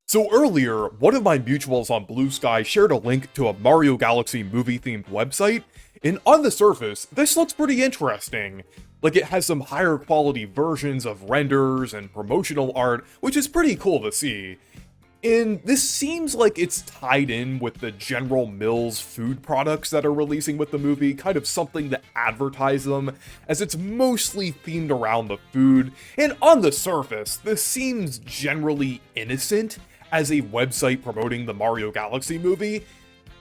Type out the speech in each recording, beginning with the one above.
So earlier, one of my mutuals on Blue Sky shared a link to a Mario Galaxy movie-themed website, and on the surface, this looks pretty interesting. Like, it has some higher quality versions of renders and promotional art, which is pretty cool to see. And this seems like it's tied in with the General Mills food products that are releasing with the movie, kind of something to advertise them, as it's mostly themed around the food. And on the surface, this seems generally innocent as a website promoting the Mario Galaxy movie,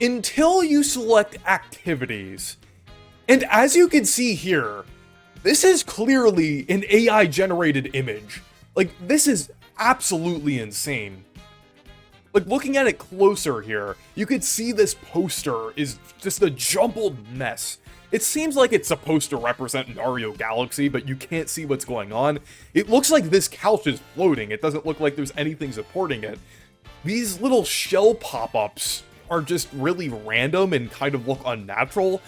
until you select activities. And as you can see here, this is clearly an AI generated image. Like, this is absolutely insane. Like, looking at it closer here, you could see this poster is just a jumbled mess. It seems like it's supposed to represent Mario Galaxy, but you can't see what's going on. It looks like this couch is floating. It doesn't look like there's anything supporting it. These little shell pop-ups are just really random and kind of look unnatural.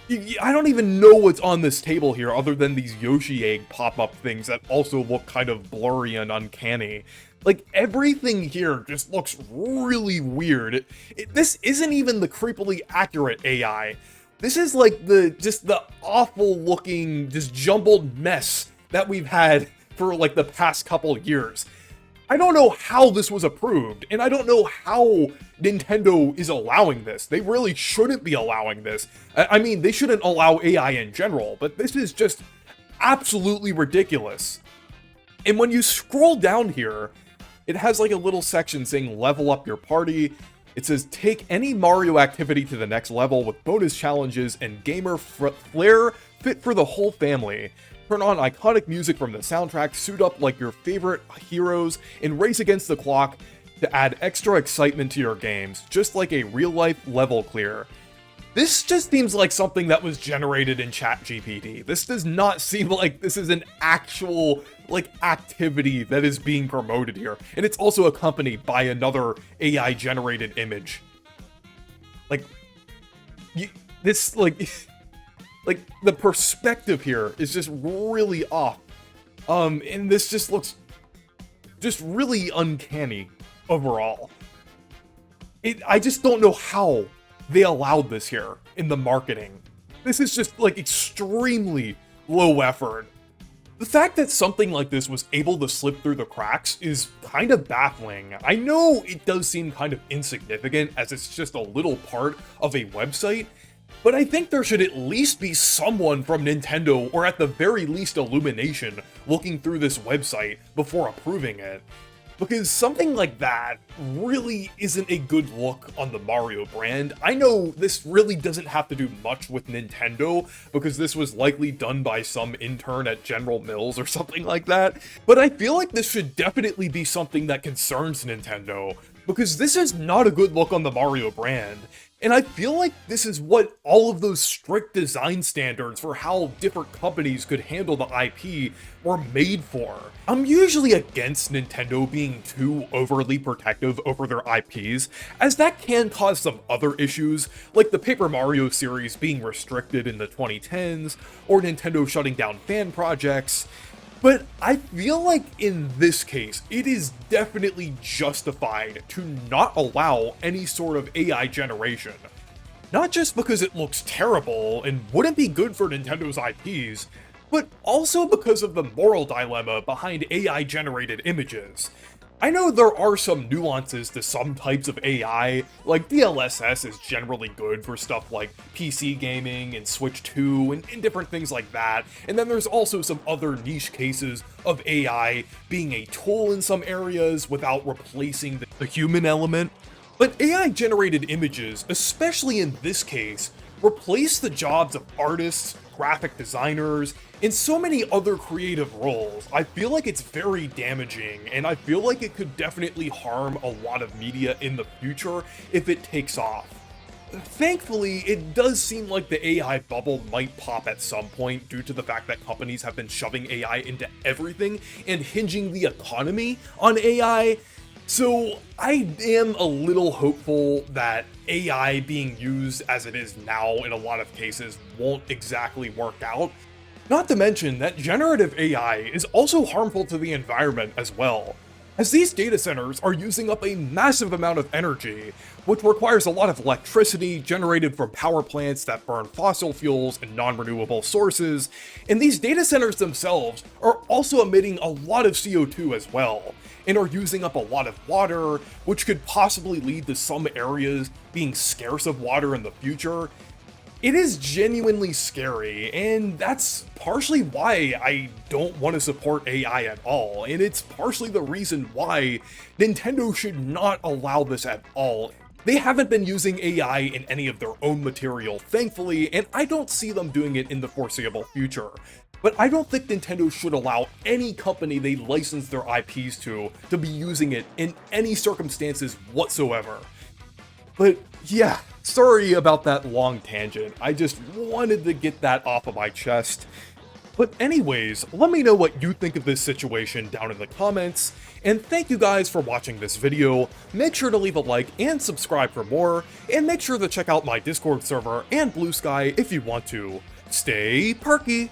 I don't even know what's on this table here other than these Yoshi egg pop-up things that also look kind of blurry and uncanny. Like, everything here just looks really weird. This isn't even the creepily accurate AI. This is like the awful looking, just jumbled mess that we've had for like the past couple years. I don't know how this was approved, and I don't know how Nintendo is allowing this. They really shouldn't be allowing this. I mean, they shouldn't allow AI in general, but this is just absolutely ridiculous. And when you scroll down here, it has like a little section saying level up your party. It says take any Mario activity to the next level with bonus challenges and gamer flair fit for the whole family. Turn on iconic music from the soundtrack, suit up like your favorite heroes, and race against the clock to add extra excitement to your games, just like a real-life level clear. This just seems like something that was generated in ChatGPT. This does not seem like this is an actual, like, activity that is being promoted here. And it's also accompanied by another AI-generated image. Like, this, like... Like, the perspective here is just really off. And this just looks just really uncanny overall. I just don't know how they allowed this here in the marketing. This is just, like, extremely low effort. The fact that something like this was able to slip through the cracks is kind of baffling. I know it does seem kind of insignificant as it's just a little part of a website, but I think there should at least be someone from Nintendo, or at the very least Illumination, looking through this website before approving it. Because something like that really isn't a good look on the Mario brand. I know this really doesn't have to do much with Nintendo, because this was likely done by some intern at General Mills or something like that, but I feel like this should definitely be something that concerns Nintendo, because this is not a good look on the Mario brand. And I feel like this is what all of those strict design standards for how different companies could handle the IP were made for. I'm usually against Nintendo being too overly protective over their IPs, as that can cause some other issues, like the Paper Mario series being restricted in the 2010s, or Nintendo shutting down fan projects. But I feel like in this case, it is definitely justified to not allow any sort of AI generation. Not just because it looks terrible and wouldn't be good for Nintendo's IPs, but also because of the moral dilemma behind AI-generated images. I know there are some nuances to some types of AI, like DLSS is generally good for stuff like PC gaming and Switch 2 and different things like that, and then there's also some other niche cases of AI being a tool in some areas without replacing the human element. But AI-generated images, especially in this case, replace the jobs of artists, graphic designers, and so many other creative roles. I feel like it's very damaging, and I feel like it could definitely harm a lot of media in the future if it takes off. Thankfully, it does seem like the AI bubble might pop at some point due to the fact that companies have been shoving AI into everything and hinging the economy on AI. So I am a little hopeful that AI being used as it is now in a lot of cases won't exactly work out. Not to mention that generative AI is also harmful to the environment as well. as these data centers are using up a massive amount of energy, which requires a lot of electricity generated from power plants that burn fossil fuels and non-renewable sources, and these data centers themselves are also emitting a lot of CO2 as well, and are using up a lot of water, which could possibly lead to some areas being scarce of water in the future. It is genuinely scary, and that's partially why I don't want to support AI at all, and it's partially the reason why Nintendo should not allow this at all. They haven't been using AI in any of their own material, thankfully, and I don't see them doing it in the foreseeable future. But I don't think Nintendo should allow any company they license their IPs to be using it in any circumstances whatsoever. But yeah, sorry about that long tangent. I just wanted to get that off of my chest. But anyways, let me know what you think of this situation down in the comments, and thank you guys for watching this video. Make sure to leave a like and subscribe for more, and make sure to check out my Discord server and Blue Sky if you want to. Stay perky!